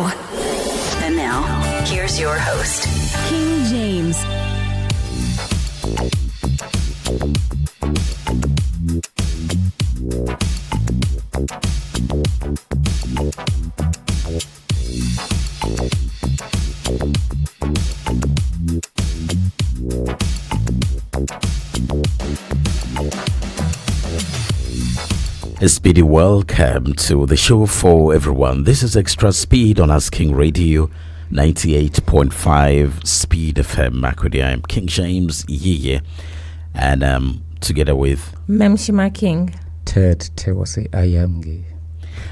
Wow. And now, here's your host, King James. A speedy welcome to the show for everyone. This is Extra Speed on Asking Radio 98.5 Speed FM. Makwidi, I'm King James YiYE, and together with Mmemshima King Terwase Aya-mnger.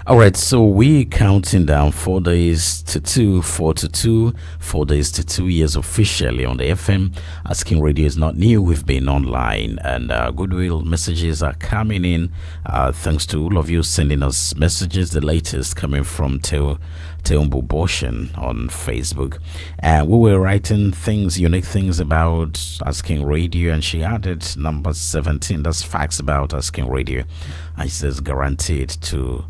All right, so we're counting down 4 days to 2, 4 to 2, 4 days to 2 years officially on the FM. Asking Radio is not new. We've been online, and goodwill messages are coming in. Thanks to all of you sending us messages. The latest coming from Teumbu Boshen on Facebook. And we were writing things, unique things about Asking Radio, and she added number 17. That's facts about Asking Radio. And she says guaranteed to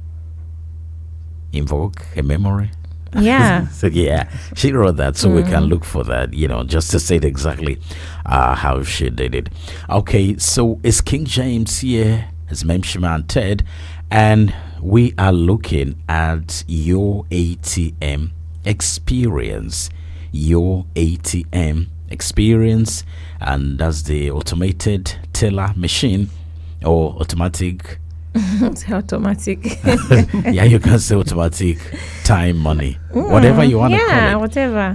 invoke a memory. Yeah. So yeah, she wrote that, so we can look for that, just to say it exactly how she did it. Okay, so it's King James here, it's Mmemshima and Ted, and we are looking at your ATM experience. Your ATM experience, and that's the automated teller machine or automatic. It's automatic. Yeah, you can say automatic time money, whatever you want to call it. Yeah, whatever.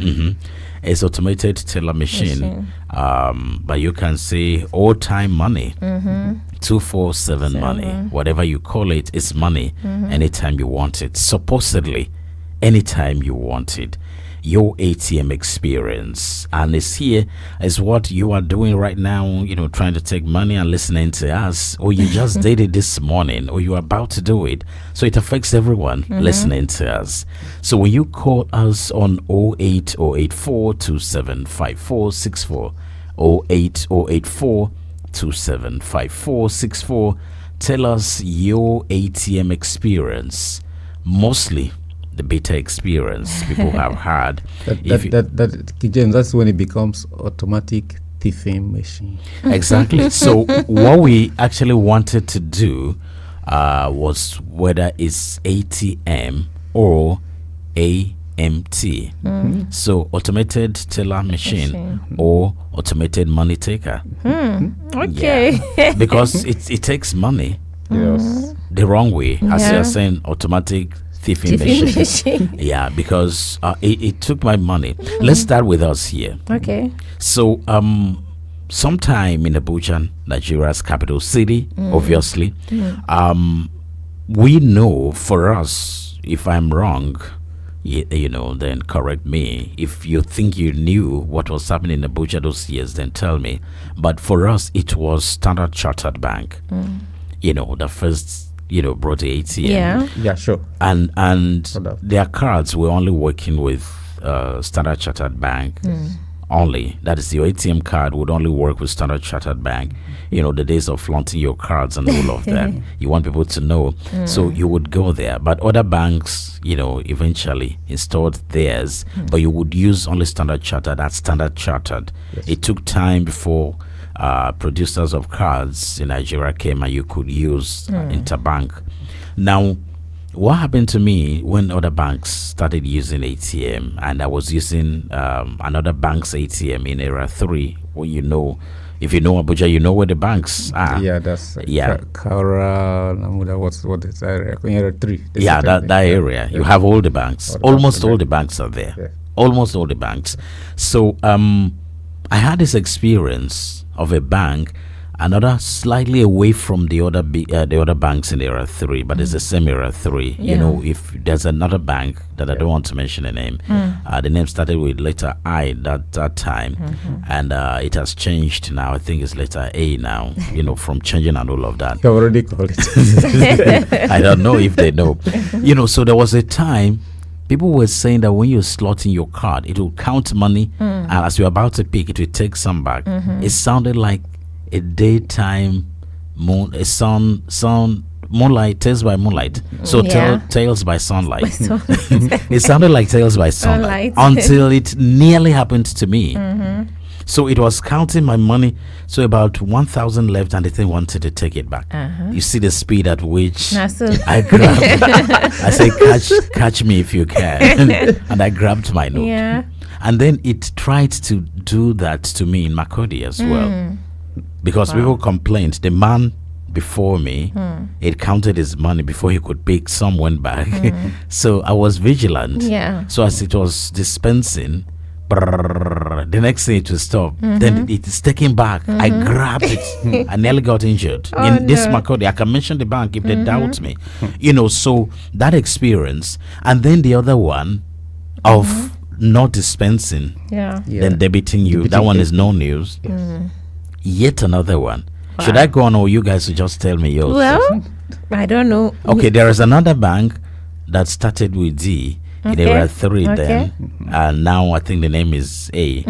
It's automated teller machine. But you can say all time money, 247 money, whatever you call it, it's money anytime you want it. Supposedly, anytime you want it. Your ATM experience, and it's here is what you are doing right now, trying to take money and listening to us, or you just did it this morning, or you're about to do it. So it affects everyone listening to us. So when you call us on 08084 275464, 08084 275464, tell us your ATM experience, mostly the beta experience people have had. James, that's when it becomes automatic thieving machine. Exactly. So what we actually wanted to do was whether it's ATM or AMT. So automated teller machine or automated money taker. Okay. Yeah. Because it takes money the wrong way, as you're saying, automatic thieving machine. Yeah, because it took my money. Let's start with us here. Okay. So sometime in Abuja, Nigeria's capital city, obviously, we know, for us, if I'm wrong, then correct me. If you think you knew what was happening in Abuja those years, then tell me. But for us, it was Standard Chartered Bank. The first brought the ATM. Yeah, sure. And their cards were only working with Standard Chartered Bank only. That is, your ATM card would only work with Standard Chartered Bank. The days of flaunting your cards and all of that. You want people to know. So you would go there. But other banks, eventually installed theirs. But you would use only Standard Chartered. That's Standard Chartered. Yes. It took time before producers of cards in Nigeria came and you could use interbank. Now, what happened to me when other banks started using ATM, and I was using another bank's ATM in era 3, where if you know Abuja, you know where the banks are. Yeah, that's Kara, what is that area? Era 3. Yeah, that area. You have all the banks. Almost all the banks are there. Yeah. Almost all the banks. So I had this experience of a bank, another slightly away from the other banks in era 3, but it's the same era 3. If there's another bank that I don't want to mention the name, the name started with letter I that time, and it has changed now. I think it's letter A now. From changing and all of that. You already called it. I don't know if they know. So there was a time people were saying that when you slot in your card, it will count money, and as you're about to pick, it will take some back. It sounded like a daytime moon, a sun Moonlight, Tales by Moonlight. So Yeah. Tales by Sunlight. So- It sounded like Tales by Sunlight Sunlight. until it nearly happened to me. So it was counting my money. So about 1,000 left, and the thing wanted to take it back. You see the speed at which Nah, so- I grabbed. I say, catch me if you can, and I grabbed my note. Yeah. And then it tried to do that to me in Makodi as well, because people complained. The man before me, it counted his money before he could pick some went back. So I was vigilant. Yeah. So as it was dispensing, the next thing it will stop. Then it is taken back. I grabbed it. I nearly got injured. In this Makodi, I can mention the bank if they doubt me. So that experience, and then the other one of not dispensing, Yeah. then debiting you. That one is no news. Yet another one. Should I go on, or you guys will just tell me yours? Well, I don't know. Okay, there is another bank that started with D. There Okay. were three then, and now I think the name is A.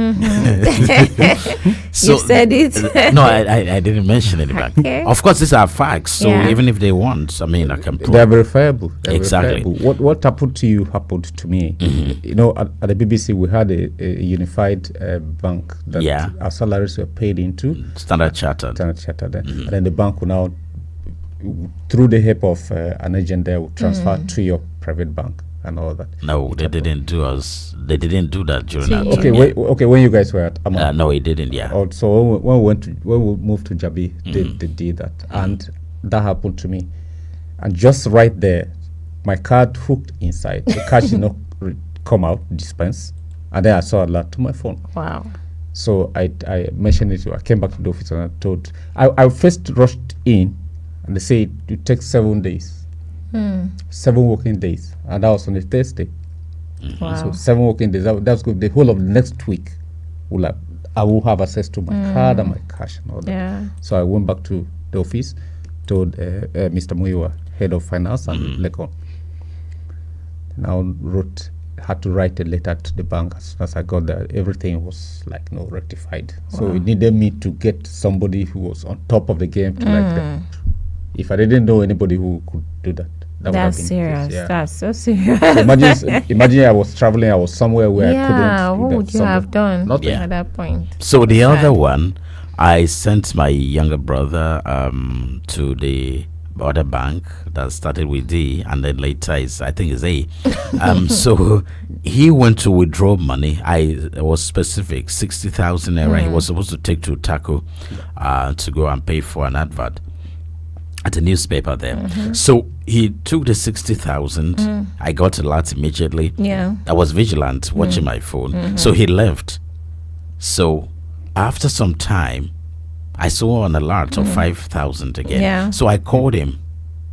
So You said it. no, I didn't mention any bank. Okay. Of course, these are facts. So Yeah. even if they want, I mean, I can prove. They are verifiable. They're Exactly. verifiable. What happened to you happened to me. At the BBC, we had a unified bank that Yeah. our salaries were paid into. Standard Chartered. Standard Chartered. And then the bank will now, through the help of an agent there, will transfer to your private bank and all that. No, they didn't do us. They didn't do that during To that you. time. Okay, yeah. when you guys were at Amma. No, it didn't. Yeah. So when we moved to Jabi, they did that, and that happened to me. And just right there, my card hooked inside. The cash did not come out, dispense, and then I saw a alert to my phone. Wow. So I mentioned it. I came back to the office and I told. I first rushed in, and they said it takes 7 days, 7 working days, and that was on a Thursday. Wow. So 7 working days. That's good. The whole of next week, I will have access to my card and my cash and all that. Yeah. So I went back to the office, told Mr. Muiwa, head of finance and Lekon. Now had to write a letter to the bank. As soon as I got there, everything was rectified. So it needed me to get somebody who was on top of the game to if I didn't know anybody who could do that. That would have That's been the case, serious. yeah. That's so serious. So imagine I was traveling. I was somewhere where I couldn't. Yeah. do What that would you somewhere. have done Nothing. Yeah. at that point? So the Sad. other one, I sent my younger brother to the other bank that started with D, and then later I think is A. So he went to withdraw money. I was specific, 60,000 naira. He was supposed to take to Taco to go and pay for an advert at the newspaper there. So he took the 60,000. I got alert immediately. Yeah. I was vigilant watching my phone. So he left. So after some time, I saw an alert of 5,000 again. Yeah. So I called him.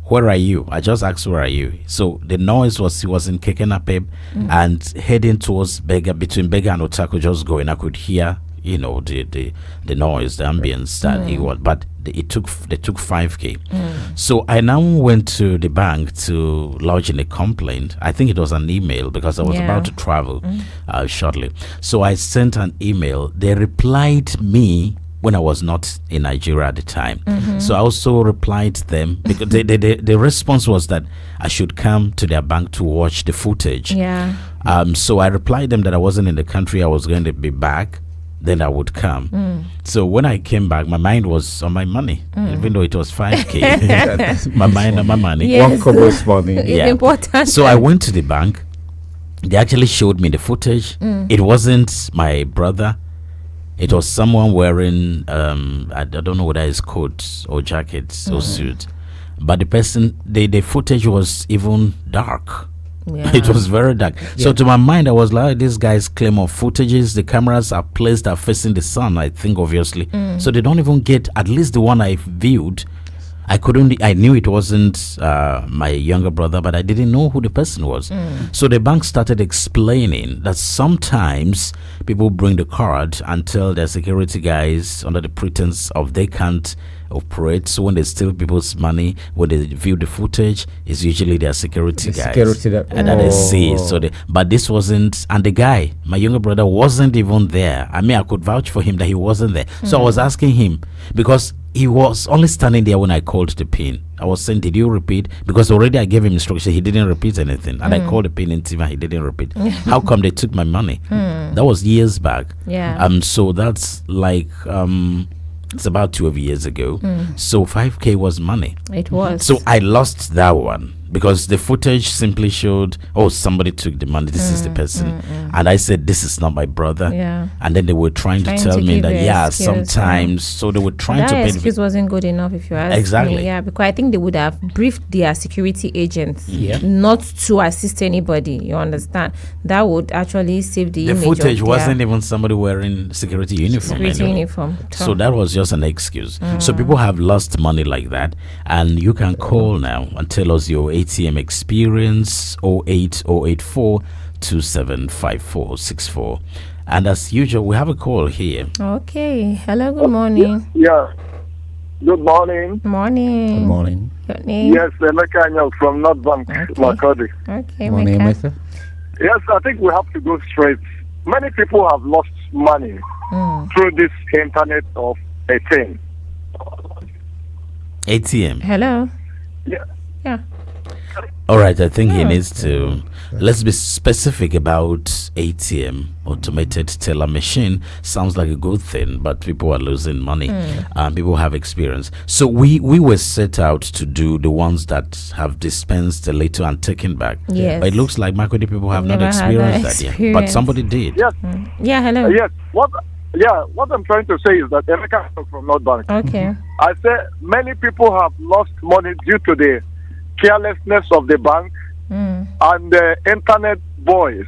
Where are you? I just asked, where are you? So the noise was he was in Kekenapeb and heading towards Bega, between Bega and Otako, just going. I could hear, the noise, the ambience that he was. But they took 5K. So I now went to the bank to lodge in a complaint. I think it was an email because I was Yeah. about to travel shortly. So I sent an email. They replied me when I was not in Nigeria at the time. So I also replied to them because the response was that I should come to their bank to watch the footage. Yeah. So I replied them that I wasn't in the country. I was going to be back. Then I would come. So when I came back, my mind was on my money, even though it was 5K. My mind on my money. Yes. One kobo is money. It's Yeah. important. So I went to the bank. They actually showed me the footage. It wasn't my brother. It was someone wearing, I don't know whether it's coat or jacket or suit. But the person, the footage was even dark. Yeah. It was very dark. So to my mind, I was like, these guys claim of footages. The cameras are placed are facing the sun, I think, obviously. So they don't even get, at least the one I viewed, I knew it wasn't my younger brother, but I didn't know who the person was. So the bank started explaining that sometimes people bring the card and tell their security guys under the pretense of they can't operate. So when they steal people's money, when they view the footage, it's usually their security The guys. security that- and that they see it. So but this wasn't, and the guy, my younger brother, wasn't even there. I mean, I could vouch for him that he wasn't there. So I was asking him, because he was only standing there when I called the pin. I was saying, did you repeat? Because already I gave him instruction. He didn't repeat anything. And I called the pin in TV and he didn't repeat. How come they took my money? That was years back. Yeah. So that's like it's about 12 years ago. So 5K was money. It was. So I lost that one because the footage simply showed, oh, somebody took the money. This is the person. And I said, this is not my brother. Yeah. And then they were trying to tell me give that, the yeah, excuse, sometimes. So they were trying that to pay excuse wasn't good enough, if you ask Exactly. me. Yeah, because I think they would have briefed their security agents not to assist anybody. You understand? That would actually save the The image footage of wasn't even somebody wearing security uniform. security anyway. uniform. So that was just an excuse. So people have lost money like that. And you can call now and tell us your ATM experience 08084 275464. And as usual, we have a call here. Okay. Hello, good morning. Yeah. Good morning. Morning. Good morning. Your name? Yes, Emeka from North Bank, Makodi. Okay, Morning, Mecca. Mister. Yes, I think we have to go straight. Many people have lost money through this internet of a thing. ATM. Hello. Yeah. Yeah. All right, I think he needs to. Let's be specific about ATM, automated teller machine. Sounds like a good thing, but people are losing money. People have experience. So we were set out to do the ones that have dispensed a little and taken back. Yes. But it looks like Makodi people have not Never had that experienced that yet. But somebody did. Yes. Yeah, hello. Yes. What I'm trying to say is that Emeka from North Bank. Okay. I say many people have lost money due to the carelessness of the bank and the internet boys.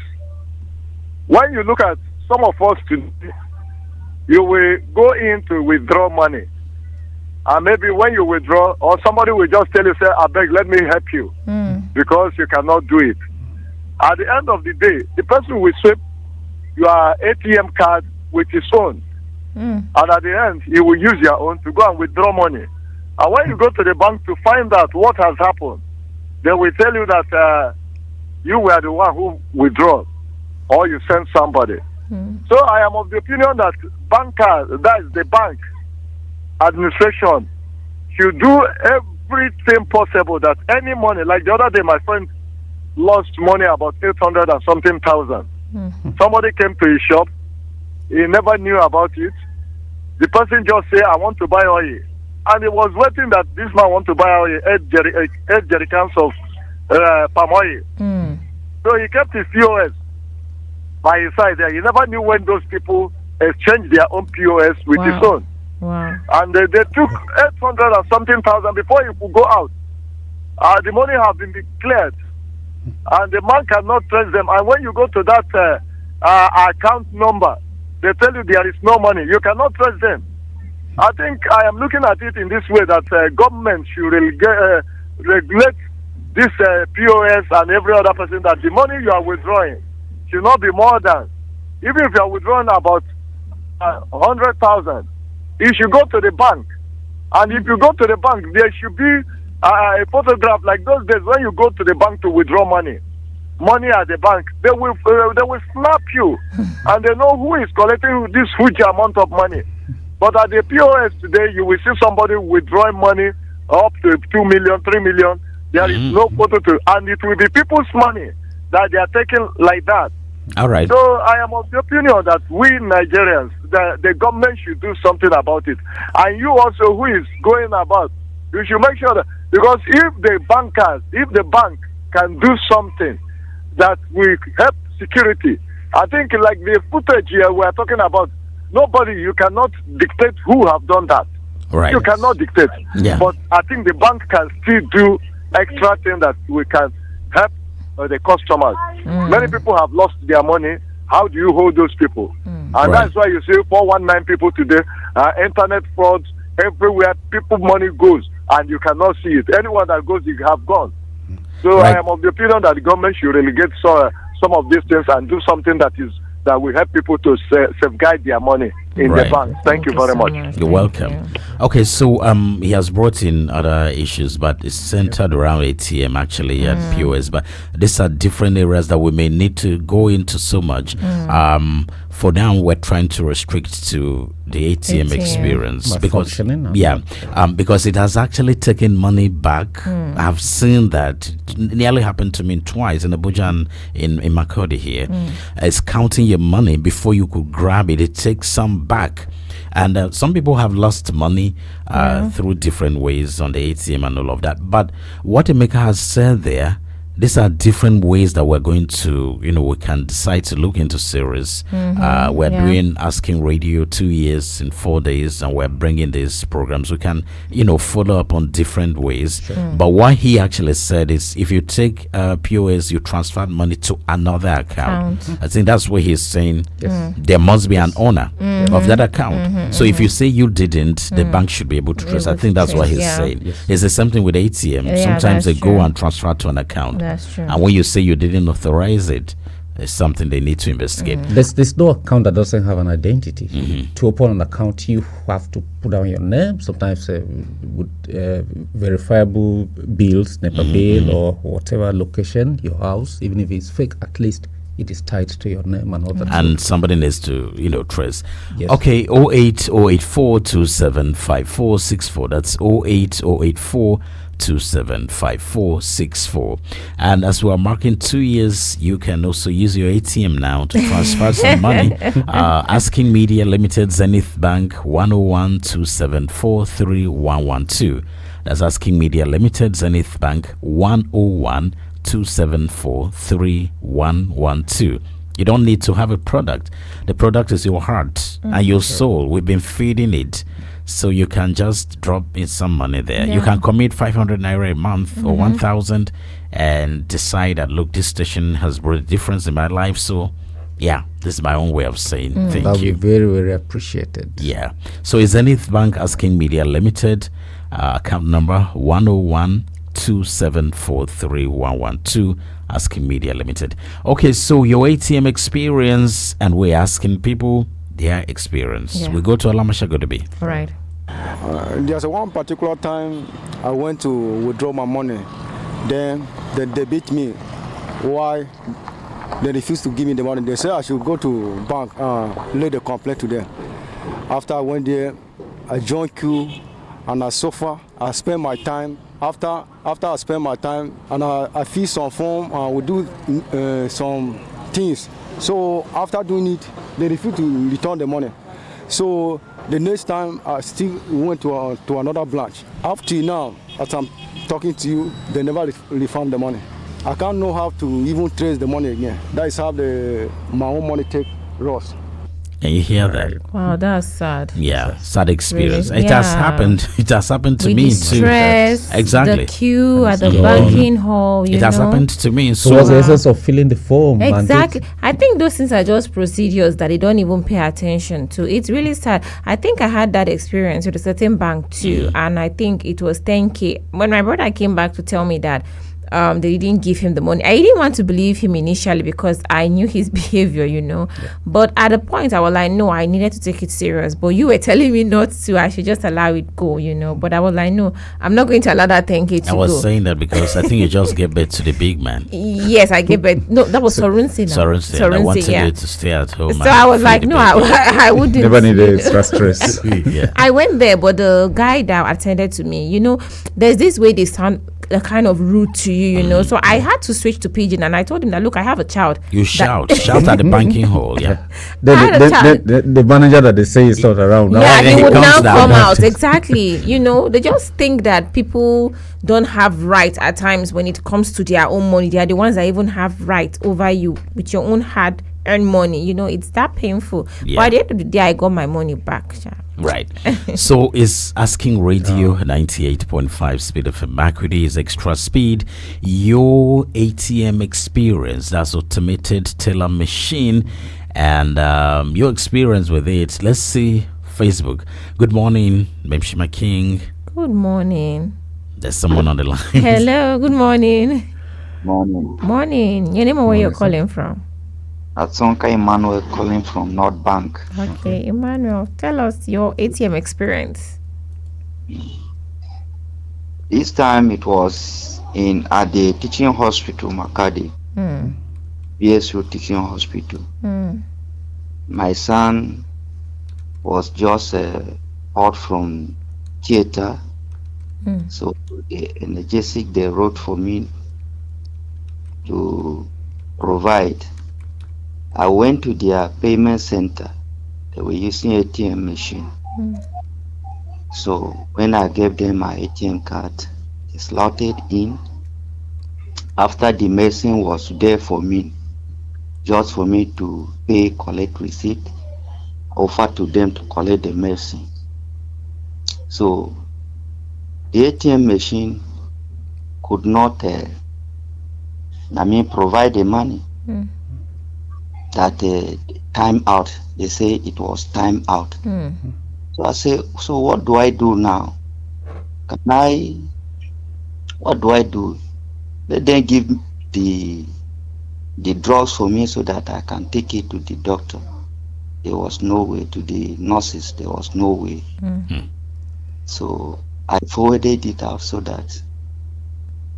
When you look at some of us today, you will go in to withdraw money. And maybe when you withdraw, or somebody will just tell you, say, I beg, let me help you, because you cannot do it. At the end of the day, the person will swipe your ATM card with his own. And at the end, he will use your own to go and withdraw money. And when you go to the bank to find out what has happened, they will tell you that you were the one who withdrew, or you sent somebody. So I am of the opinion that bankers, that is the bank administration, should do everything possible that any money, like the other day my friend lost money about 800 and something thousand. Somebody came to his shop, he never knew about it. The person just said, I want to buy oil. And he was waiting that this man want to buy oil, 8 jerrycans of palm oil. So he kept his POS by his side there. He never knew when those people exchanged their own POS with his own. Wow. And they took 800 and something thousand before he could go out. The money have been declared. And the man cannot trace them. And when you go to that account number, they tell you there is no money. You cannot trace them. I think I am looking at it in this way that government should regulate this POS and every other person that the money you are withdrawing should not be more than, even if you are withdrawing about 100,000, you should go to the bank. And if you go to the bank, there should be a photograph like those days when you go to the bank to withdraw money at the bank. They will snap you, and they know who is collecting this huge amount of money. But at the POS today, you will see somebody withdrawing money up to 2 million, 3 million. There is no photo to, and it will be people's money that they are taking like that. All right. So I am of the opinion that we Nigerians, the government should do something about it. And you also, who is going about, you should make sure that, because if the bank can do something that will help security, I think like the footage here we are talking about, you cannot dictate who have done that. Right. You cannot dictate. Yeah. But I think the bank can still do extra thing that we can help the customers. Many people have lost their money. How do you hold those people? And that's why you see 419 people today, internet frauds everywhere. People money goes and you cannot see it. Anyone that goes, you have gone. So I am of the opinion that the government should relegate some of these things and do something that will help people to safeguard their money in the bank. Thank you very much. You're welcome. Okay, so he has brought in other issues, but it's centered around ATM actually at POS. But these are different areas that we may need to go into so much. for now we're trying to restrict to the ATM experience because because it has actually taken money back. I've seen that. It nearly happened to me twice in Abuja and in Makodi here. It's counting your money before you could grab it. It takes some back. And some people have lost money through different ways on the ATM and all of that. But what Emeka has said there, these are different ways that we're going to, we can decide to look into series. We're doing Asking Radio 2 years in 4 days, and we're bringing these programs. We can, follow up on different ways. But what he actually said is, if you take POS, you transfer money to another account. I think that's what he's saying. There must be an owner of that account. So if you say you didn't, the bank should be able to trace. I think that's what he's saying. It's the same thing with ATM. Sometimes they go and transfer to an account. That's true. And when you say you didn't authorize it, it's something they need to investigate. There's no account that doesn't have an identity. To open an account, you have to put down your name, sometimes with verifiable bills, NEPA bill, or whatever location, your house. Even if it's fake, at least it is tied to your name and all that. And somebody needs to, trace. Yes. Okay, 08084275464. That's 08084275464. And as we are marking 2 years, you can also use your ATM now to transfer some money. Asking Media Limited, Zenith Bank, 101-274-3112. That's Asking Media Limited, Zenith Bank, 101-274-3112. You don't need to have a product. The product is your heart and your soul. We've been feeding it. So you can just drop in some money there. You can commit 500 naira a month or 1,000 and decide that, look, this station has brought a difference in my life. So, this is my own way of saying thank you. That would be very, very appreciated. Yeah. So is Zenith Bank Asking Media Limited, account number 101-274-3112, Asking Media Limited. Okay, so your ATM experience, and we're asking people their experience. We go to Alamasha Godobi. All right. There's one particular time I went to withdraw my money. Then they beat me. Why? They refused to give me the money. They said I should go to bank, lay the complaint to them. After I went there, I joined queue and I suffer. I spend my time. After I spend my time and I fill some form and we do some things. So after doing it, they refused to return the money. So the next time I still went to another branch. Up till now, as I'm talking to you, they never refund the money. I can't know how to even trace the money again. That is how my own money take lost. Can you hear that? Wow, that's sad. Yeah, sad experience. Really? It has happened. It has happened to With me the stress, too. Exactly. The queue at the banking hall. It has happened to me. So what's the essence of filling the form? Exactly. I think those things are just procedures that they don't even pay attention to. It's really sad. I think I had that experience with a certain bank too, and I think it was 10K. When my brother came back to tell me that they didn't give him the money, I didn't want to believe him initially because I knew his behavior, but at a point I was like, no, I needed to take it serious, but you were telling me not to. I should just allow it go, but I was like, no, I'm not going to allow that 10K to go. I was saying that because I think you just gave birth to the big man. Yes, I gave birth. No, that was Sorunsi. Sorunsi. I wanted you to stay at home. So I was like, no, I wouldn't. Never needed extra stress. I went there, but the guy that attended to me, there's this way they sound a kind of rude to you, so I had to switch to pidgin, and I told him that, look, I have a child. You shout at the banking hall. The manager that they say is not around now. He would now come out. Exactly. They just think that people don't have right at times when it comes to their own money. They are the ones that even have right over you with your own hard earned money. It's that painful. But at the end of the day, I got my money back. Right. So is Asking Radio 98.5 speed of Makurdi is extra speed. Your ATM experience, that's automated teller machine, and your experience with it. Let's see Facebook. Good morning, Mmemshima King. Good morning. There's someone on the line. Hello, good morning. Morning. Your name and where you're calling from? Atsonka Emmanuel calling from North Bank. Okay, Emmanuel, tell us your ATM experience. This time it was at the teaching hospital, Makadi. BSU teaching hospital. My son was just out from theater, so the energetic they wrote for me to provide. I went to their payment center. They were using ATM machine. So when I gave them my ATM card, they slotted in. After the machine was there for me, just for me to pay, collect receipt, offer to them to collect the machine. So the ATM machine could not, provide the money. That time out. They say it was time out. So I say, so what do I do now? What do I do? Let them give the drugs for me so that I can take it to the doctor. There was no way. To the nurses, there was no way. So I forwarded it out so that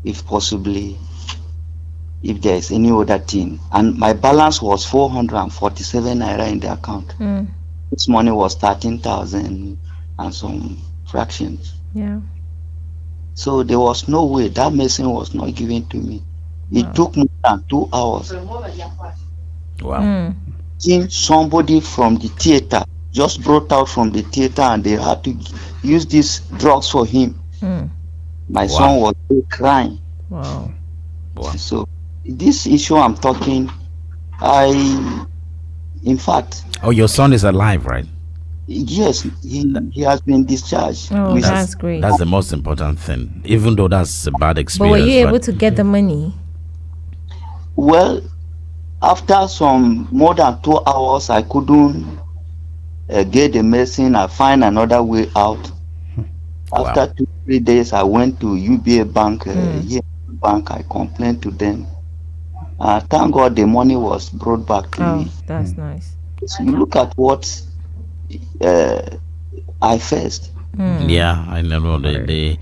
if possibly, if there is any other thing, and my balance was 447 naira in the account. This money was 13,000 and some fractions. Yeah. So there was no way. That medicine was not given to me. It took more than 2 hours. Wow. Somebody from the theater just brought out from the theater, and they had to use these drugs for him. My son was crying. Wow. So this issue I'm talking, in fact. Oh, your son is alive, right? Yes, he has been discharged. Oh, that's great. That's the most important thing, even though that's a bad experience. But were you able to get the money? Well, after some more than 2 hours, I couldn't get the medicine. I find another way out. After 2-3 days, I went to UBA Bank. Here bank, I complained to them. Thank God the money was brought back to me. That's nice. So you look at what I faced. Yeah, I know the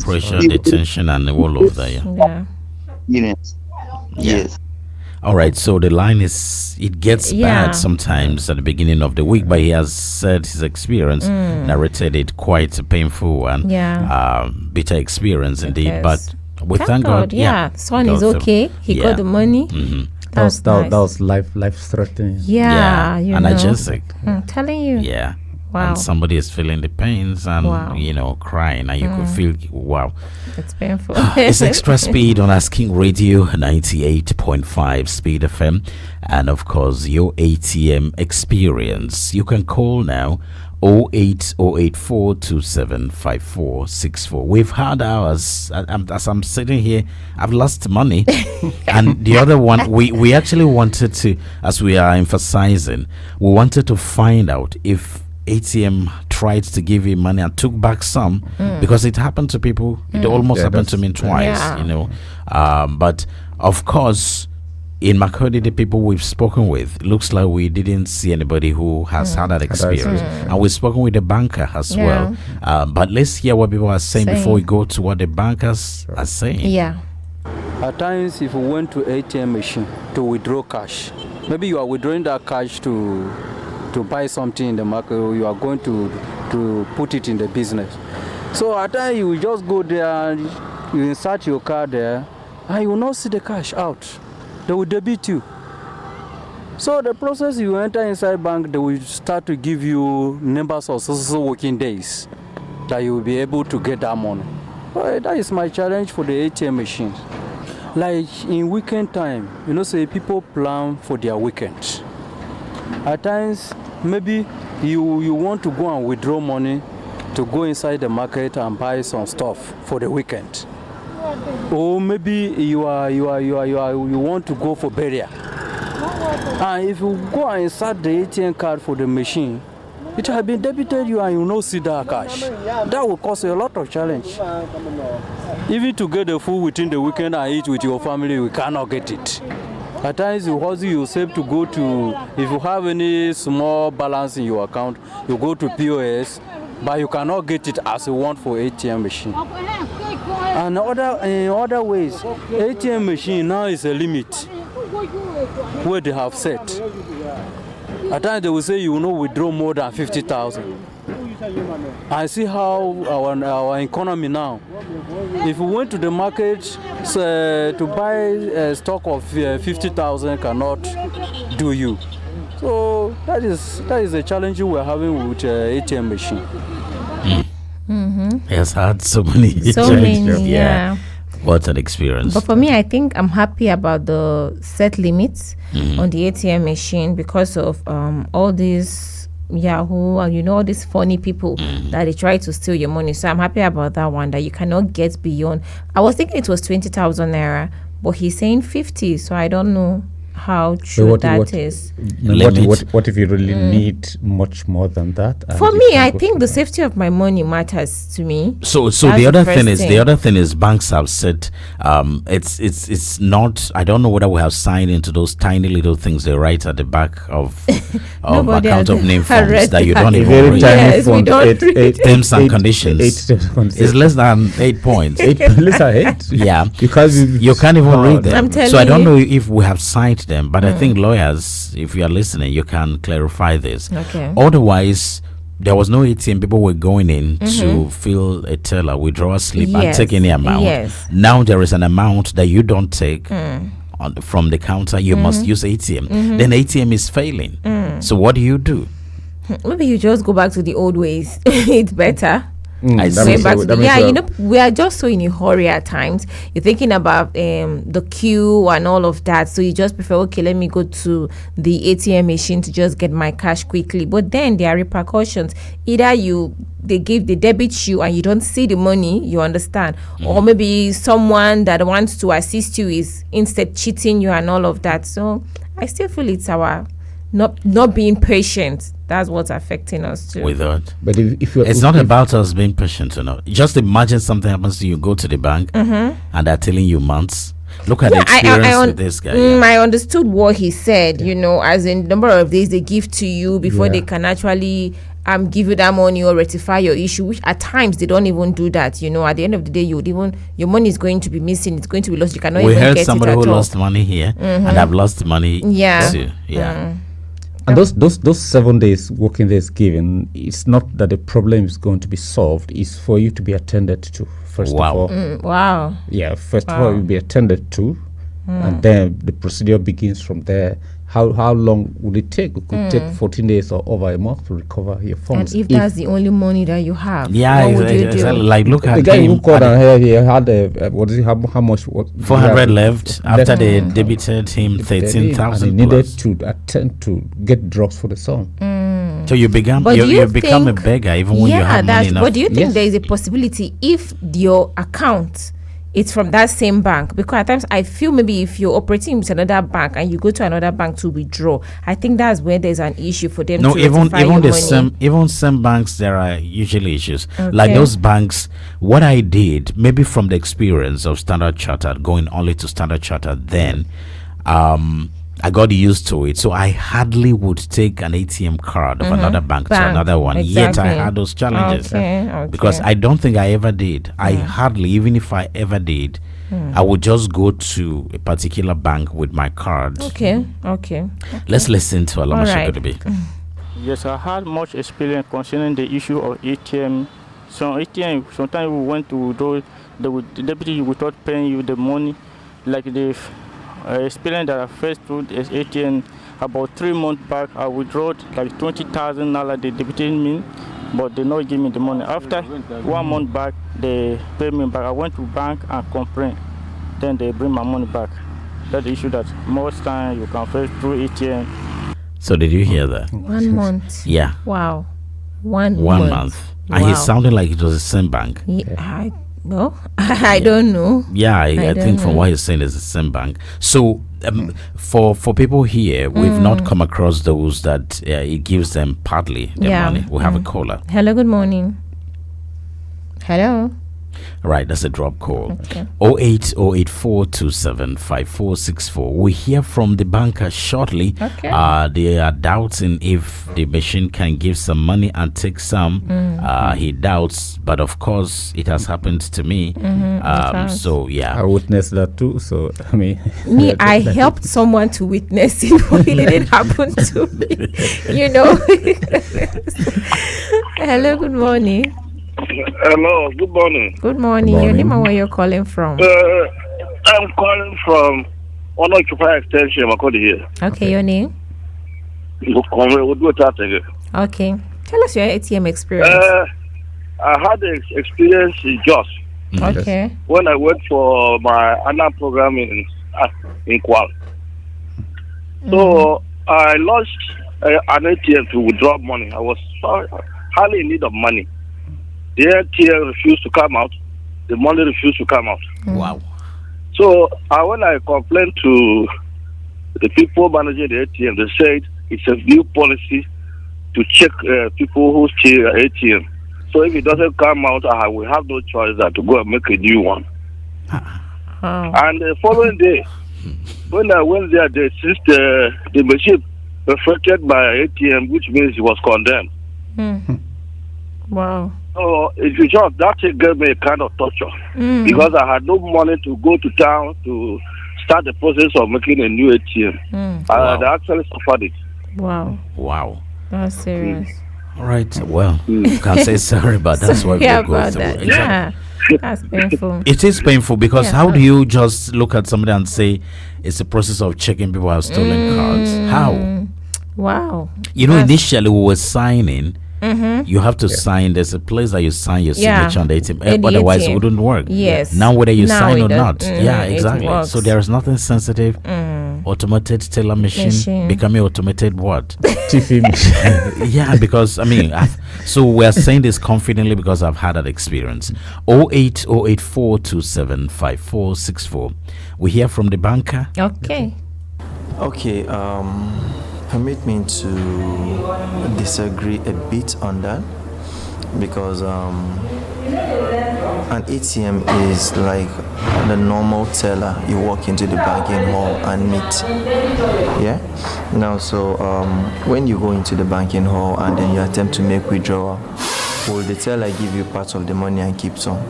pressure, the tension, and all of that. Yes. All right, so the line is, it gets bad sometimes at the beginning of the week, but he has said his experience, narrated it quite a painful and bitter experience indeed. But we thank God. Son is okay. He got the money. That was life threatening. Yeah, you analgesic. I'm telling you. Yeah. Wow. And somebody is feeling the pains and crying, and you could feel it's painful. It's extra speed on Asking Radio 98.5 Speed FM, and of course your ATM experience. You can call now 08084275464. We've had ours. As I'm sitting here, I've lost money. And the other one, we actually wanted to, as we are emphasizing, we wanted to find out if ATM tried to give you money and took back some, because it happened to people. It almost happened to me twice, but of course, in Makurdi, the people we've spoken with, looks like we didn't see anybody who has had that experience. And we've spoken with the banker as well. But let's hear what people are saying before we go to what the bankers are saying. Yeah. At times, if you went to ATM machine to withdraw cash, maybe you are withdrawing that cash to buy something in the market, or you are going to put it in the business. So at times, you will just go there, you insert your card there, and you will not see the cash out. They will debit you. So the process, you enter inside bank, they will start to give you numbers of social working days that you will be able to get that money. Well, that is my challenge for the ATM machines. Like in weekend time, say people plan for their weekend. At times, maybe you want to go and withdraw money to go inside the market and buy some stuff for the weekend. Or maybe you want to go for burial. And if you go and insert the ATM card for the machine, it has been debited you and you not see that cash. That will cause a lot of challenge. Even to get the food within the weekend and eat with your family, we cannot get it. At times you hustle yourself to go to, if you have any small balance in your account, you go to POS, but you cannot get it as you want for ATM machine. And in other ways, ATM machine now is a limit where they have set. At times they will say you will not withdraw more than 50,000. I see how our economy now. If we went to the market to buy a stock of 50,000 cannot do you. So that is the challenge we're having with ATM machine. Has had so many. Yeah. What an experience. But for me, I think I'm happy about the set limits on the ATM machine because of all these Yahoo and all these funny people that they try to steal your money. So I'm happy about that one, that you cannot get beyond. I was thinking it was 20,000 naira, but he's saying 50. So I don't know how true that is. What if you really need much more than that? For me, I think the safety of my money matters to me. So the other thing is banks have said it's not. I don't know whether we have signed into those tiny little things they write at the back of account of name forms that you don't even read. Yes, we don't read. Terms and conditions. It's less than 8 points. Less than 8. Yeah, because you can't even read them. I'm telling So I don't you. know if we have signed them, but I think lawyers, if you are listening, you can clarify this. Okay. Otherwise, there was no ATM. People were going in to fill a teller, withdraw a slip, and take any amount. Yes. Now there is an amount that you don't take from the counter. You must use ATM. Then ATM is failing. So what do? Maybe you just go back to the old ways. It's better. I that see. makes Back sense. to That the- makes yeah, sense. we are just so in a hurry at times. You're thinking about the queue and all of that, so you just prefer, okay, let me go to the ATM machine to just get my cash quickly. But then there are repercussions. Either they debit you and you don't see the money, you understand, or maybe someone that wants to assist you is instead cheating you and all of that. So I still feel it's our not being patient. That's what's affecting us too. With that. But if you're, It's not about us being patient or not. Just imagine something happens to you, go to the bank, and they're telling you months. Look at the experience with this guy. I understood what he said, as in number of days they give to you before they can actually give you that money or rectify your issue, which at times they don't even do that. At the end of the day, your money is going to be missing, it's going to be lost. You cannot We even heard get somebody it at who all. lost money here and have lost money too. Yeah. and those 7 days working days given, it's not that the problem is going to be solved. It's for you to be attended to first Wow. of all. Wow. Yeah, first of all, you'll be attended to, and then the procedure begins from there. How long would it take? It could take 14 days or over a month to recover your And funds. if that's the only money that you have, Yeah, what would you do? exactly. Like, look at the guy him. who called and he had what is it? How much? 400 left after they debited him 13,000 and he needed plus. to attend to get drugs for the son. So you become But do you you become a think- beggar even when you have money enough. But do you think Yes. there is a possibility if your account it's from that same bank? Because at times I feel maybe if you're operating with another bank and you go to another bank to withdraw, I think that's where there's an issue for them No, to even rectify your money. same banks, there are usually issues. Okay. Like those banks, what I did, maybe from the experience of Standard Chartered, going only to Standard Chartered, then I got used to it. So I hardly would take an ATM card of another bank to another one. Yet I Exactly. had those challenges. Okay. Because I don't think I ever did. I hardly, even if I ever did, I would just go to a particular bank with my card. Okay. Let's listen to Alama All right. Shakudibi. Yes, I had much experience concerning the issue of ATM. So ATM, sometimes we went to withdraw, the deputy without paying you the money. Like the experience that I first through is ATM, about 3 months back, I withdrew like 20,000 naira. They debited me, but they not give me the money. After 1 month back, they pay me back. I went to bank and complained. Then they bring my money back. That's the issue that most time you can first through ATM. So did you hear that? 1 month. Yeah. Wow. 1 1 month. And he sounded like it was the same bank. Yeah, I don't know. Yeah, I don't think from know. what he's saying is the same bank. So for people here, we've not come across those that it gives them partly their money. We have a caller. Hello, good morning. Hello. Right, that's a drop call. Okay. 08084275464. We hear from the banker shortly. Okay. They are doubting if the machine can give some money and take some. He doubts, but of course, it has happened to me. So, yeah. I witnessed that too. So, I mean, I helped someone to witness it, but it didn't happen to me. Hello, good morning. Hello, good morning. Good morning. Your name and where you're calling from? I'm calling from unoccupied extension. here. Okay, your name? Okay. Tell us your ATM experience. I had an experience in Jos. Okay. When I went for my annual program in Kuala. So I launched an ATM to withdraw money. I was highly in need of money. The ATM refused to come out. The money refused to come out. Wow. So when I complained to the people managing the ATM, they said it's a new policy to check people who steal ATM. So if it doesn't come out, I will have no choice than to go and make a new one. And the following day, when I went there, they seized the machine perfected by ATM, which means it was condemned. Wow. So if you just that gave me a kind of torture because I had no money to go to town to start the process of making a new ATM. I actually suffered it. Wow. That's serious. All right. Well, you can't say sorry, but that's what we go through. Exactly. Yeah. That's painful. It is painful because how do you just look at somebody and say it's a process of checking people have stolen cards? How? Wow. Initially we were signing. You have to sign. There's a place that you sign your signature on the ATM. Otherwise, it wouldn't work. Yes. Now, whether you sign or not. Yeah, it exactly. works. So there is nothing sensitive. Automated teller machine becoming automated what? TV machine. Yeah, because so we're saying this confidently because I've had that experience. 08084275464. We hear from the banker. Okay. Permit me to disagree a bit on that because an ATM is like the normal teller you walk into the banking hall and meet. Yeah. Now, so when you go into the banking hall and then you attempt to make withdrawal, will the teller give you part of the money and keep some?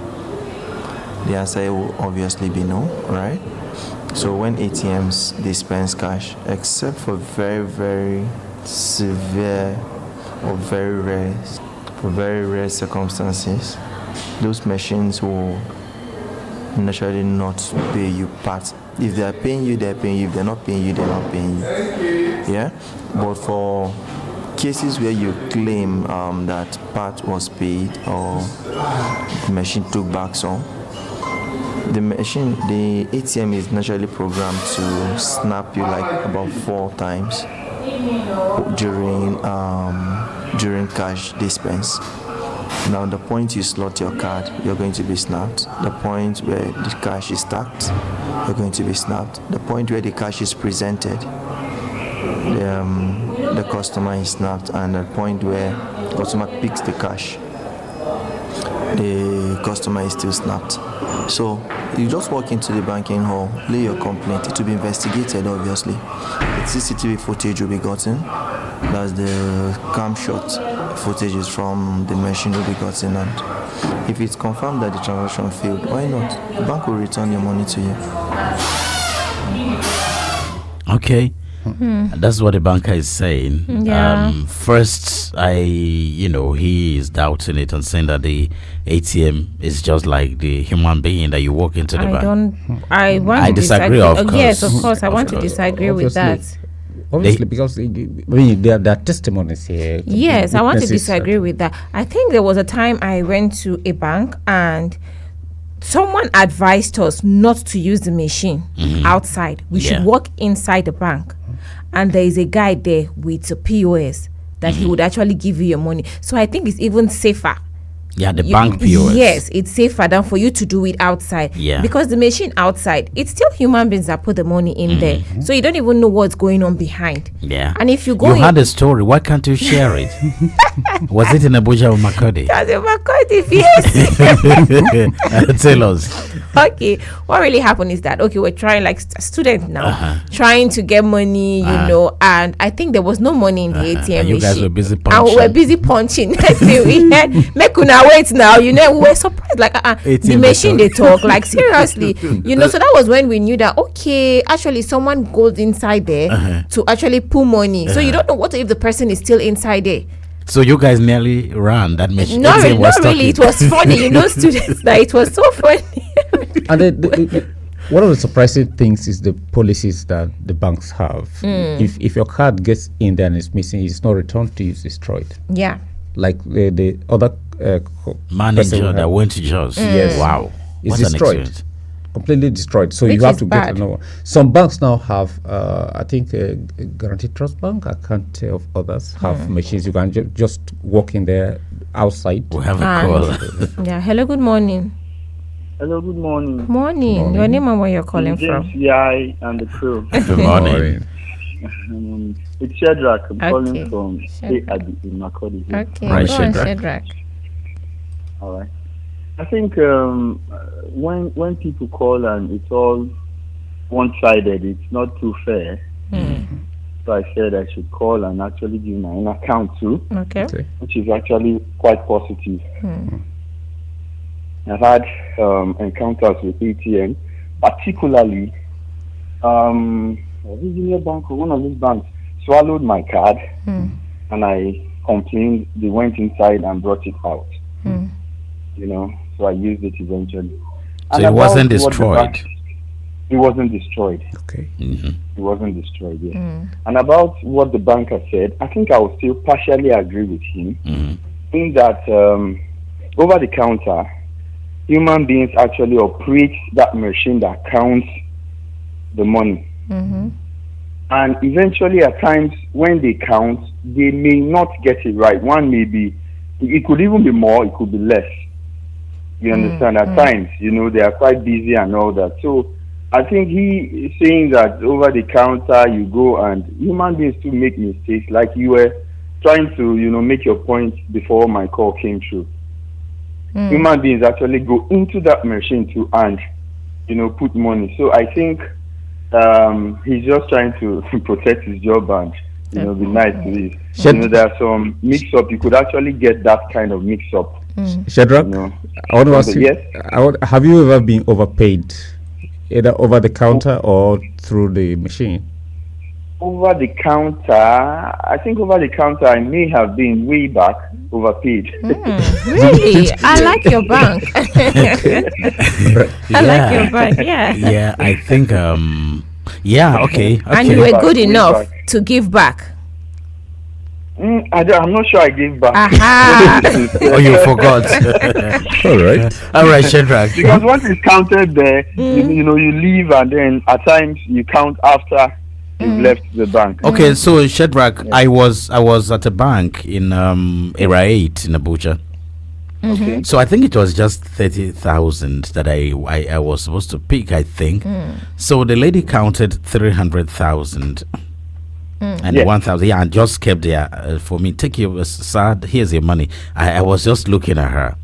The answer will obviously be no, right? So when ATMs dispense cash, except for very, very severe or very rare circumstances, those machines will naturally not pay you part. If they are paying you, they're paying you. If they're not paying you, they're not paying you. Yeah? But for cases where you claim that part was paid or the machine took back some, the ATM is naturally programmed to snap you like about 4 times during cash dispense. Now, the point you slot your card, you're going to be snapped. The point where the cash is stacked, you're going to be snapped. The point where the cash is presented, the customer is snapped, and the point where the customer picks the cash, the customer is still snapped. So you just walk into the banking hall, lay your complaint. It will be investigated, obviously. The CCTV footage will be gotten. That's the cam shot footages from the machine will be gotten. And if it's confirmed that the transaction failed, why not? The bank will return your money to you. Okay. That's what the banker is saying. Yeah. First, he is doubting it and saying that the ATM is just like the human being that you walk into the bank. I disagree, of course. Yes, of course, I want to disagree with that. Obviously, because there are testimonies here. Yes, I want to disagree with that. I think there was a time I went to a bank and someone advised us not to use the machine outside. We should walk inside the bank. And there is a guy there with a POS that he would actually give you your money. So I think it's even safer Yeah, the bank POS. Yes, it's safer than for you to do it outside. Yeah. Because the machine outside, it's still human beings that put the money in there. So you don't even know what's going on behind. Yeah. And if you go You had a story. Why can't you share it? Was it in Abuja or Makodi? That's in Makodi, yes. Tell us. Okay, what really happened is that we're trying, like a student now, trying to get money, you know, and I think there was no money in the ATM and you guys machine. were busy punching. And we were busy punching. Next thing we had, make una wait now, you know, we were surprised, like the machine they talk, like seriously, you know. So that was when we knew that actually someone goes inside there to actually pull money. So you don't know what if the person is still inside there. So you guys nearly ran that machine. Not really. It was funny, you know, students. That it was so funny. And one of the surprising things is the policies that the banks have. If your card gets in there and it's missing, it's not returned to you, it's destroyed. Yeah. Like the other manager that went to Jos. Yes. Wow. It's What an destroyed. experience. Completely destroyed. So Which you have is to bad. get another one. Some banks now have, I think, Guaranteed Trust Bank. I can't tell if others have machines. You can just walk in there outside. We have a call. Yeah. Hello. Good morning. Hello, good morning. Morning. Your name and where you're calling from? James YiYE and the crew. Good morning. It's Shadrach. I'm calling Okay. from Shadrach. in Makodi. Okay. Right, Go on, Shadrach. Shadrach. All right. I think when people call and it's all one-sided, it's not too fair. So I said I should call and actually give my own account too, Okay. which is actually quite positive. I've had encounters with ATM, particularly Virginia Bank or one of these banks swallowed my card, and I complained. They went inside and brought it out. You know, so I used it eventually. So And it about wasn't what the destroyed. bank- It wasn't destroyed. Okay. It wasn't destroyed, yeah. And about what the banker said, I think I will still partially agree with him in that over the counter, human beings actually operate that machine that counts the money. And eventually, at times, when they count, they may not get it right. One may be, it could even be more, it could be less. You understand? At times, you know, they are quite busy and all that. So I think he is saying that over the counter, you go and human beings too make mistakes. Like you were trying to, you know, make your point before my call came through. Human beings actually go into that machine too and, you know, put money. So I think he's just trying to protect his job and, you know, be nice to his. You know, there are some mix-up. You could actually get that kind of mix-up. Shadrach, You know. I want to ask you, Yes. have you ever been overpaid, either over the counter or through the machine? Over the counter, I think over the counter I may have been way back overpaid. Really? I like your bank. I like your bank. Yeah. Yeah, I think okay. And you were good enough to give back. I'm not sure I gave back. Aha. Oh, you forgot. All right, Shadrach. Because once it's counted there, you know, you leave and then at times you count after you've left the bank. Okay, so Shadrach, I was at a bank in Era 8 in Abuja. Okay. So I think it was just 30,000 that I was supposed to pick, I think. So the lady counted 300,000 and 1,000. Yeah, and just kept there for me. Take your sir, here's your money. I was just looking at her.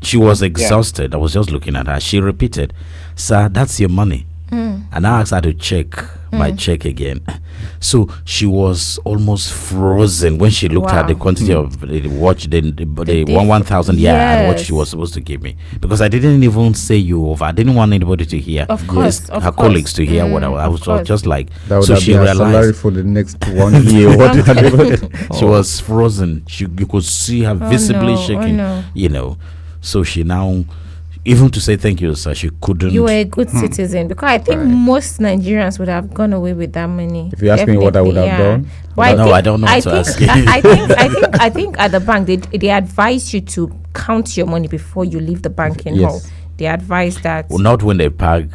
She was exhausted. I was just looking at her. She repeated, "Sir, that's your money." And I asked her to check my check again. So she was almost frozen when she looked at the quantity of the watch, the 1,000, and what she was supposed to give me. Because I didn't even say you over. I didn't want anybody to hear. Of course, just her colleagues to hear what I was just like. That would so have she been a realized salary for the next 1 year. she was frozen. You could see her visibly shaking. You know, so she now. Even to say thank you, sir, she couldn't. You were a good citizen, because I think most Nigerians would have gone away with that money. If you ask me what I would have done, but I don't know what to ask you. I think at the bank they advise you to count your money before you leave the banking hall. they advise that. Well, not when they pack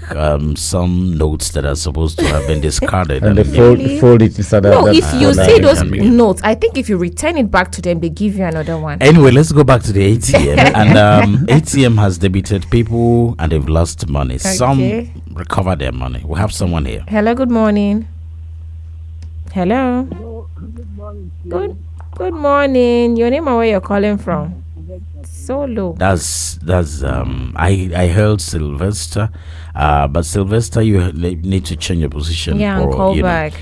some notes that are supposed to have been discarded. And they fold it inside. No, if you see those notes, I think if you return it back to them, they give you another one. Anyway, let's go back to the ATM. And ATM has debited people and they've lost money. Okay. Some recover their money. We have someone here. Hello, good morning. Hello. Good morning. Your name and where you're calling from? So low. That's I heard Sylvester, but Sylvester, you need to change your position. Yeah, and call back.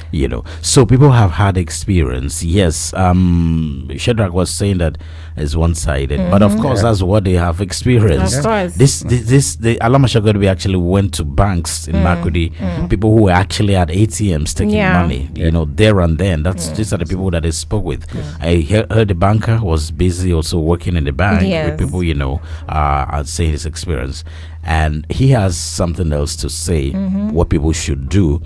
So people have had experience. Yes, Shadrach was saying that it's one-sided, but of course that's what they have experienced. Of course. The Alamashagodi actually went to banks in Makurdi. People who were actually at ATMs taking money, there and then. These are the people that they spoke with. I heard the banker was busy also working in the bank. Yes. With people, are saying his experience, and he has something else to say. What people should do,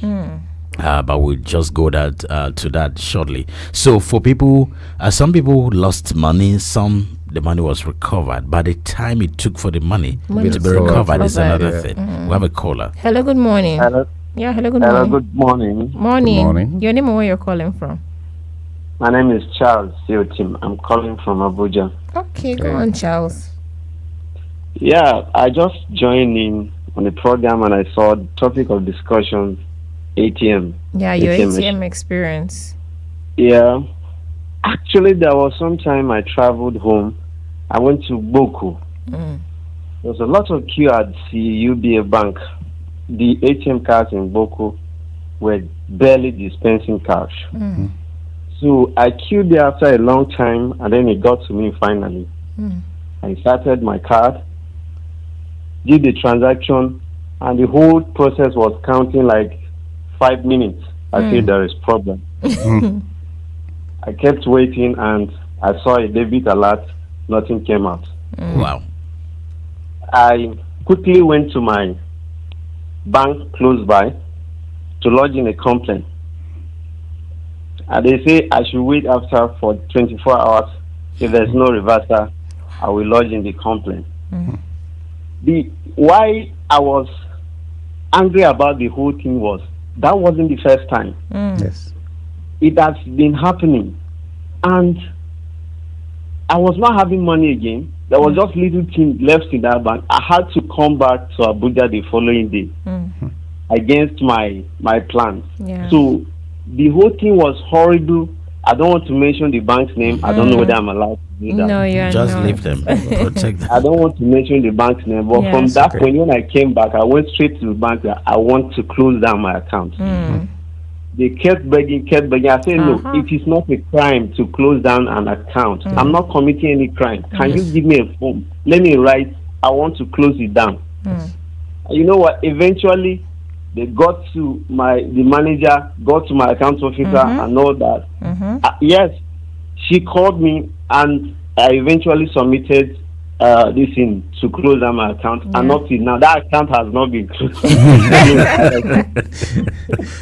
but we'll just go to that shortly. So for people, some people lost money. Some the money was recovered. By the time it took for the money to be recovered is another thing. We have a caller. Hello, good morning. Hello. Yeah, hello, good Hello, morning. good morning. Morning. Good morning. Your name and where you're calling from? My name is Charles Siotim. I'm calling from Abuja. Okay, go on, Charles. Yeah, I just joined in on the program and I saw the topic of discussion, ATM. Yeah, your ATM ATM experience. Yeah. Actually, there was some time I traveled home. I went to Boku. There was a lot of queue at the UBA bank. The ATM cards in Boku were barely dispensing cash. So I queued there after a long time, and then it got to me finally. I inserted my card, did the transaction, and the whole process was counting like 5 minutes. I feel there is problem. I kept waiting, and I saw a debit alert. Nothing came out. Wow. I quickly went to my bank close by to lodge in a complaint. And they say I should wait after for 24 hours. If there's no reversal, I will lodge in the complaint. Why I was angry about the whole thing was that wasn't the first time. Yes. It has been happening. And I was not having money again. There was just little thing left in that bank. I had to come back to Abuja the following day against my plans. Yeah. So the whole thing was horrible. I don't want to mention the bank's name. I don't know whether I'm allowed to do that. No, you're Just not. leave them. Protect them. I don't want to mention the bank's name. But from Yes. that point, when I came back, I went straight to the bank that I want to close down my account. They kept begging. I said, no, it is not a crime to close down an account. I'm not committing any crime. Can you give me a form? Let me write, I want to close it down. You know what? Eventually, they got to the manager, got to my account officer and all that. Yes, she called me and I eventually submitted this in to close down my account. And not till now, that account has not been closed.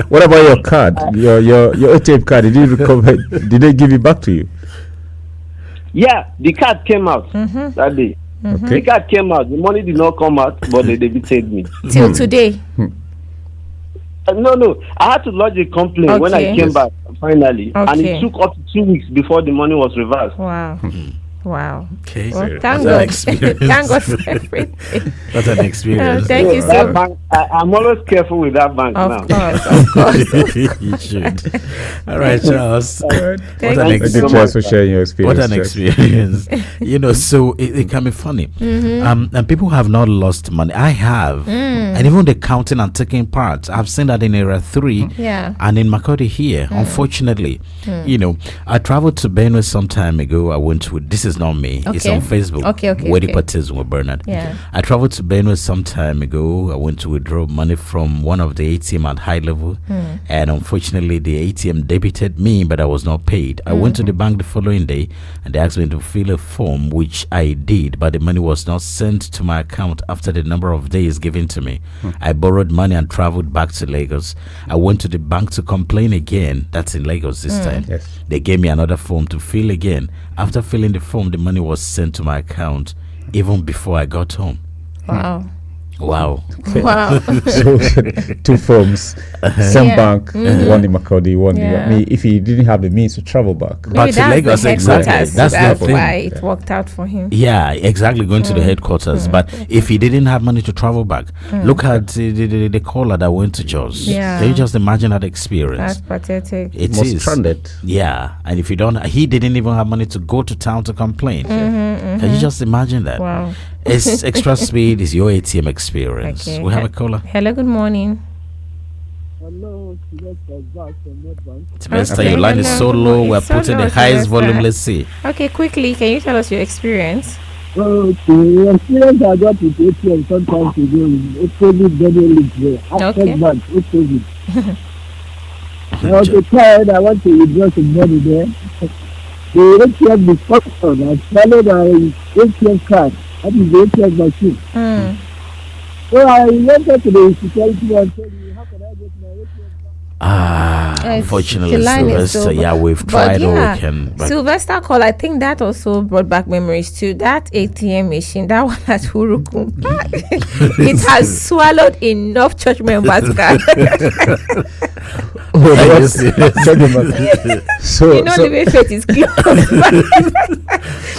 What about your card? Your ATM card? Did you recover? Did they give it back to you? Yeah, the card came out that day. Okay. The card came out. The money did not come out, but they debited me. Till today. No. I had to lodge a complaint when I came back finally, and it took up to 2 weeks before the money was reversed. Wow. Wow. Okay. Well, That's thank an God. experience. Thank God for everything. That's an experience. Thank you so That bank, I'm always careful with that bank now. Of course. You should. All right, Charles. Thank What an you so Charles, for sharing your experience. What an experience. So it can be funny. And people have not lost money. I have. And even the counting and taking part. I've seen that in Area 3 and in Makodi here. Unfortunately, I traveled to Benue some time ago. I went to, this is not me. It's on Facebook. Wedding parties with Bernard. Yeah. I traveled to Benue some time ago. I went to withdraw money from one of the ATM at high level. And unfortunately, the ATM debited me, but I was not paid. I went to the bank the following day and they asked me to fill a form, which I did, but the money was not sent to my account after the number of days given to me. I borrowed money and traveled back to Lagos. I went to the bank to complain again. That's in Lagos this time. Yes. They gave me another form to fill again. After filling the form, the money was sent to my account even before I got home. Wow. Wow. Okay. Wow. So 2 firms, same Yeah. bank, one in Makurdi, one in. Yeah. I mean, if he didn't have the means to travel back, But Maybe to that's Lagos, the exactly. headquarters. That's the thing. why it worked out for him. Yeah, exactly. Going to the headquarters. But if he didn't have money to travel back, look at the caller that went to Jos. Yeah. Can you just imagine that experience? That's pathetic. It was is. stranded. Yeah, and if you don't, he didn't even have money to go to town to complain. Can you just imagine that? Wow. It's extra speed is your ATM experience. Okay. We have a caller. Hello, good morning. Hello, Sylvester Zach from Nedbank. Sylvester, your line is so low. We're It's so putting low, the highest Sylvester. volume. Let's see. Okay, quickly, can you tell us your experience? Okay, experience I got with ATM sometimes ago is actually very little. After that, COVID. I was a child, I want to withdraw some money there. The ATM dysfunction, I swallowed my ATM card. That is the ATM machine. So I went to the security and told me, how can I get my ATM card? Unfortunately, the line is Sylvester, so- yeah, we've But tried all yeah, we can. But Sylvester call, I think that also brought back memories too. That ATM machine, that one at Hurukum, it has swallowed enough church members' card. Are you serious? So, You know, so living faith is close.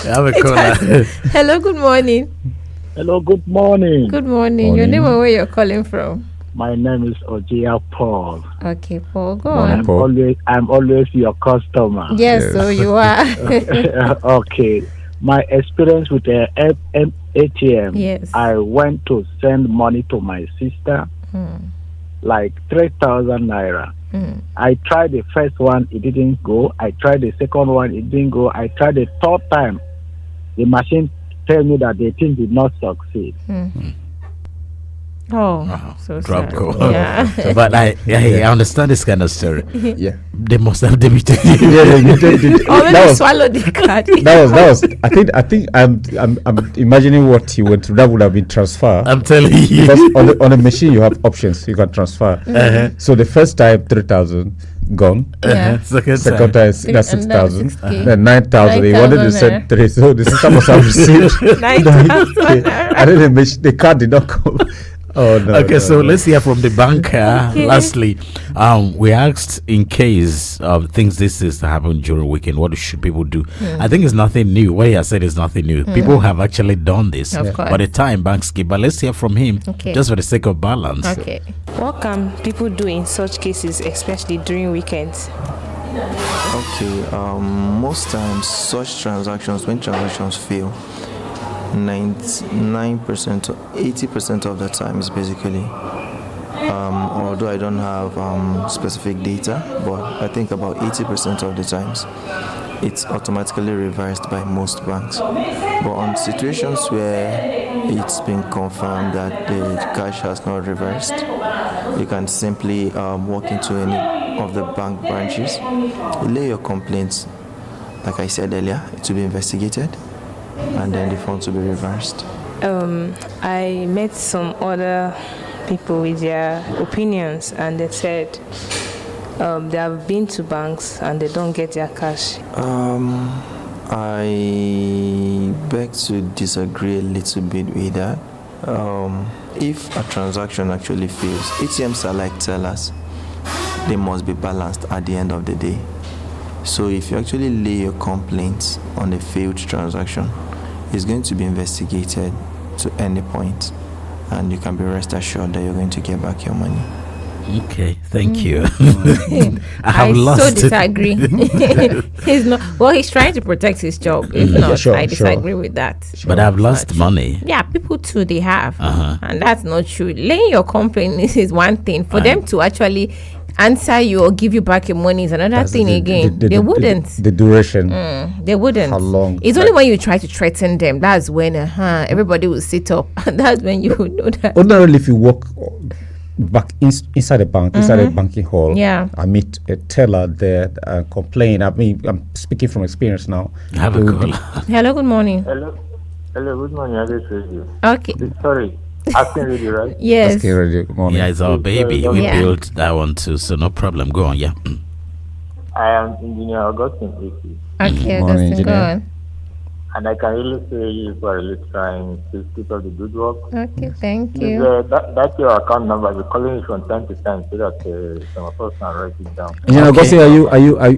have a It caller. has- Hello, good morning. Hello, good morning. Good morning. Your name and where you're calling from? My name is Ojia Paul. Okay, Paul, go Morning, on. Paul. I'm always your customer. Yes, so you are. Okay. My experience with the ATM, Yes. I went to send money to my sister, like 3,000 naira. I tried the first one, it didn't go. I tried the second one, it didn't go. I tried the third time. The machine tell me that the thing did not succeed. Oh, so Drop sad. call. Yeah. But I understand this kind of story. yeah, They must have debited. yeah, you did. Or maybe That was swallow the card. that was. I think I'm imagining what he went through. That would have been transfer. I'm telling you. Because on the machine you have options. You can transfer. So the first time 3,000 gone. Yeah. Second Time that's And then 6,000. 6K. Then 9,000. He wanted to 9,000 send 3. So the system must have received 9,000 9K. And then the card did not come. Oh no. Okay, no, so no. let's hear from the banker. Okay. Lastly, we asked in case of things this is to happen during weekend, what should people do? I think it's nothing new. What he has said is nothing new. People have actually done this, Of course. but the time banks keep. But let's hear from him, Okay. just for the sake of balance. Okay. What can people do in such cases, especially during weekends? Okay, most times such transactions, when transactions fail, 99% to 80% of the time is basically, although I don't have specific data, but I think about 80% of the times it's automatically reversed by most banks. But on situations where it's been confirmed that the cash has not reversed, you can simply walk into any of the bank branches, lay your complaints. Like I said earlier, it will be investigated, and then the funds will be reversed. I met some other people with their opinions, and they said they have been to banks and they don't get their cash. I beg to disagree a little bit with that. If a transaction actually fails, ATMs are like tellers. They must be balanced at the end of the day. So if you actually lay your complaints on a failed transaction, it's going to be investigated to any point, and you can be rest assured that you're going to get back your money. Okay, thank you. I I have lost so it. disagree. He's not. Well, he's trying to protect his job. If not, sure, I sure. disagree with that. But I've lost money. Yeah, people too, they have. Uh-huh. And that's not true. Laying your complaint is one thing. For them to actually answer you or give you back your money is another That's thing again. They wouldn't. The duration. They wouldn't. How long? It's only when you try to threaten them. That's when everybody will sit up. And that's when you would know that. Ordinarily, if you walk back inside the bank, inside the banking hall, Yeah. I meet a teller there and complain. I mean, I'm speaking from experience now. Have a They will call. be- Hello, good morning. Hello, good morning. I just heard you. Okay. Sorry, asking radio, right? Yes. Okay, radio. Good morning. Yeah, it's our baby. We Yeah. built that one too, so no problem. Go on, yeah. I am Engineer Augustine AC. Okay, Morning, Augustine, go engineer. on. And I can really say you are really trying to keep up the good work. Okay, thank Please, you. that's your account number. I'll be calling you from time to time so that some of us can write it down. Engineer Gosi,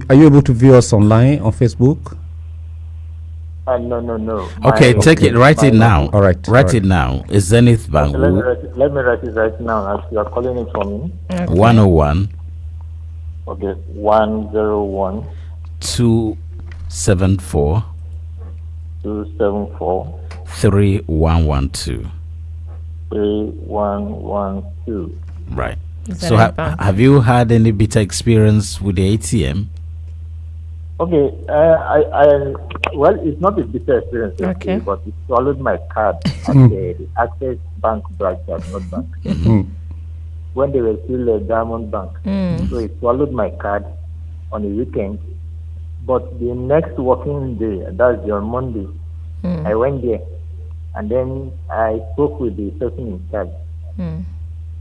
are you able to view us online on Facebook? No. Okay, take it. Write it now. All right. Write it now. It's Zenith Bank. Okay, let me write it right now as you are calling it for me. Okay. 101. Okay, 101 274 274 3112. 3112. Right. Zenith So Bank. have you had any bitter experience with the ATM? Okay, well, it's not a bitter experience, Okay. but it swallowed my card at the Access Bank branch at North Bank when they were still a Diamond Bank. So it swallowed my card on the weekend. But the next working day, that's on Monday, I went there and then I spoke with the person in charge.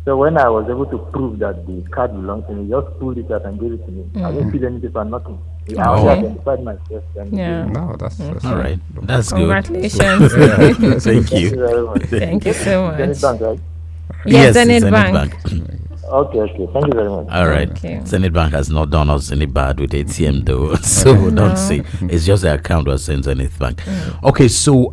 So when I was able to prove that the card belonged to me, he just pulled it out and gave it to me. I didn't feel any paper, nothing. I only identified myself. And Yeah. No, that's All right. That's good. Congratulations. Thank you. Thank you very much. Thank you so much. Zenith Bank, right? Yes, it's Zenith Zenith Bank. Okay. Thank you very much. All right. Okay. Zenith Bank has not done us any bad with ATM though, so don't say. It's just the account was saying Zenith Bank. Okay, so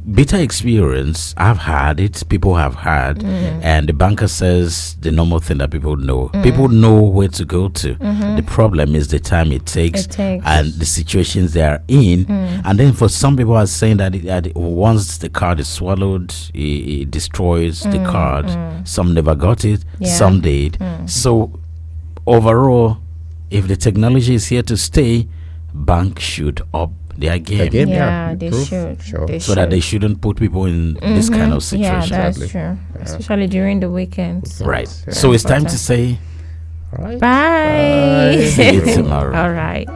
bitter experience. I've had it. People have had, and the banker says the normal thing that people know. People know where to go to. The problem is the time it takes, and the situations they are in. And then for some people are saying that, once the card is swallowed, it destroys the card. Some never got it. Some did. So overall, if the technology is here to stay, banks should up their game. Yeah, they should. They so that they shouldn't put people in this kind of situation. Yeah, that's true. Especially during the weekends. Right. So it's time to say Bye. See you tomorrow. All right.